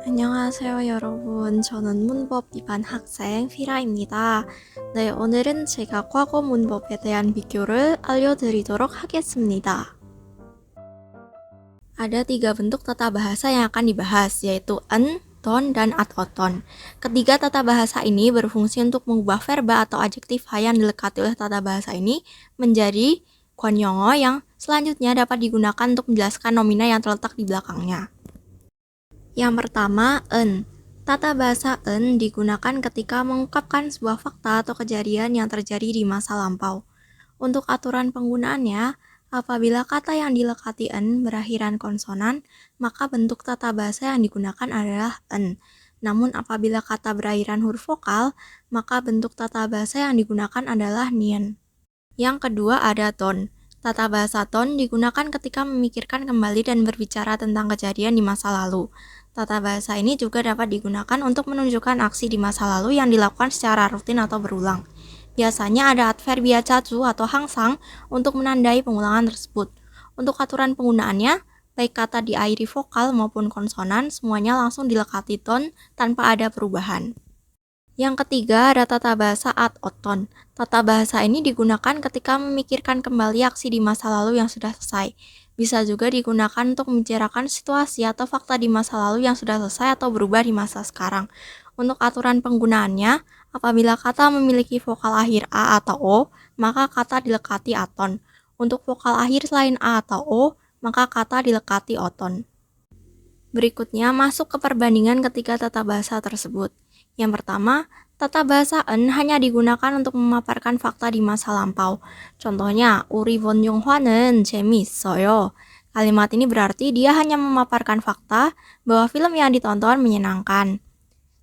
안녕하세요, 여러분. 저는 문법 2반 학생 피라입니다. 네, 오늘은 제가 과거 문법에 대한 비교를 알려드리도록 하겠습니다. Ada 3 bentuk tata bahasa yang akan dibahas, yaitu en, don, dan at-oton. Ketiga tata bahasa ini berfungsi untuk mengubah verba atau adjektif yang dilekati oleh tata bahasa ini menjadi kwanyongo yang selanjutnya dapat digunakan untuk menjelaskan nomina yang terletak di belakangnya. Yang pertama, en. Tata bahasa en digunakan ketika mengungkapkan sebuah fakta atau kejadian yang terjadi di masa lampau. Untuk aturan penggunaannya, apabila kata yang dilekati en berakhiran konsonan, maka bentuk tata bahasa yang digunakan adalah en. Namun apabila kata berakhiran huruf vokal, maka bentuk tata bahasa yang digunakan adalah nien. Yang kedua ada ton. Tata bahasa ton digunakan ketika memikirkan kembali dan berbicara tentang kejadian di masa lalu. Tata bahasa ini juga dapat digunakan untuk menunjukkan aksi di masa lalu yang dilakukan secara rutin atau berulang. Biasanya ada adverbia 자주 atau hangsang untuk menandai pengulangan tersebut. Untuk aturan penggunaannya, baik kata diakhiri vokal maupun konsonan, semuanya langsung dilekati ton tanpa ada perubahan. Yang ketiga ada tata bahasa at-oton. Tata bahasa ini digunakan ketika memikirkan kembali aksi di masa lalu yang sudah selesai. Bisa juga digunakan untuk membicarakan situasi atau fakta di masa lalu yang sudah selesai atau berubah di masa sekarang. Untuk aturan penggunaannya, apabila kata memiliki vokal akhir a atau o, maka kata dilekati aton. Untuk vokal akhir selain a atau o, maka kata dilekati oton. Berikutnya masuk ke perbandingan ketiga tata bahasa tersebut. Yang pertama, tata bahasa en hanya digunakan untuk memaparkan fakta di masa lampau. Contohnya, 우리 원영화는 재미있어요. Kalimat ini berarti dia hanya memaparkan fakta bahwa film yang ditonton menyenangkan.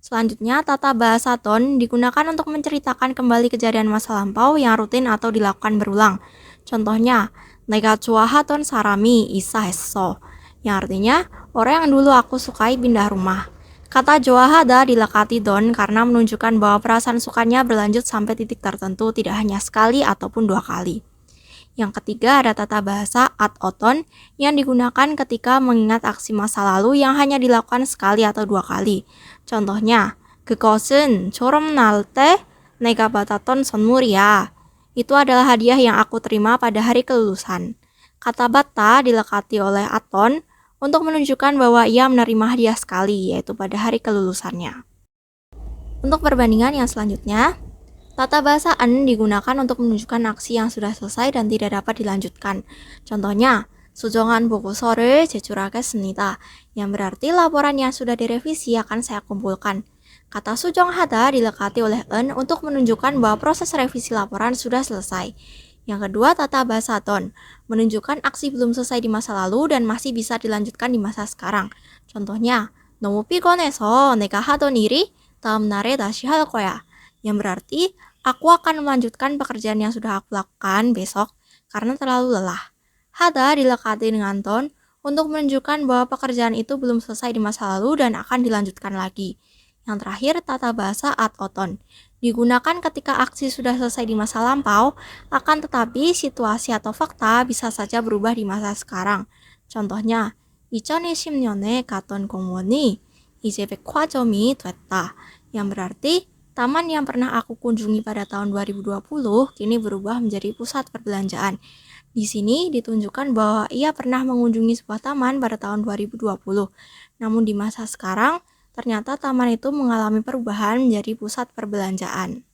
Selanjutnya, tata bahasa ton digunakan untuk menceritakan kembali kejadian masa lampau yang rutin atau dilakukan berulang. Contohnya, 내가 좋아하던 사람이 이사했어. Yang artinya, orang yang dulu aku sukai pindah rumah. Kata 좋아하다 dilekati don karena menunjukkan bahwa perasaan sukanya berlanjut sampai titik tertentu, tidak hanya sekali ataupun 2 kali. Yang ketiga ada tata bahasa at-oton yang digunakan ketika mengingat aksi masa lalu yang hanya dilakukan sekali atau 2 kali. Contohnya, 그것은 졸업날 때 내가 받았던 선물이야. Itu adalah hadiah yang aku terima pada hari kelulusan. Kata bata dilekati oleh aton untuk menunjukkan bahwa ia menerima hadiah sekali, yaitu pada hari kelulusannya. Untuk perbandingan yang selanjutnya, tata bahasa en digunakan untuk menunjukkan aksi yang sudah selesai dan tidak dapat dilanjutkan. Contohnya, 수정한 보고서를 제출하겠습니다, yang berarti laporan yang sudah direvisi akan saya kumpulkan. Kata 수정하다 dilekati oleh en untuk menunjukkan bahwa proses revisi laporan sudah selesai. Yang kedua, tata bahasa ton, menunjukkan aksi belum selesai di masa lalu dan masih bisa dilanjutkan di masa sekarang. Contohnya, 너무 피곤해서 내가 하던 일이 다음 날에 다시 할 거야. Yang berarti, aku akan melanjutkan pekerjaan yang sudah aku lakukan besok karena terlalu lelah. Hada dilekati dengan ton untuk menunjukkan bahwa pekerjaan itu belum selesai di masa lalu dan akan dilanjutkan lagi. Yang terakhir, tata bahasa at-oton. Digunakan ketika aksi sudah selesai di masa lampau, akan tetapi situasi atau fakta bisa saja berubah di masa sekarang. Contohnya, 2020년에 갔던 공원이 이제 백화점이 됐다. Yang berarti, taman yang pernah aku kunjungi pada tahun 2020 kini berubah menjadi pusat perbelanjaan. Di sini ditunjukkan bahwa ia pernah mengunjungi sebuah taman pada tahun 2020. Namun di masa sekarang, ternyata taman itu mengalami perubahan menjadi pusat perbelanjaan.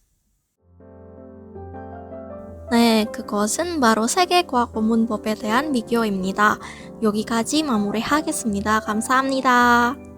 네, 그것은 바로 세계과학 문법에 대한 비교입니다. 여기까지 마무리하겠습니다. 감사합니다.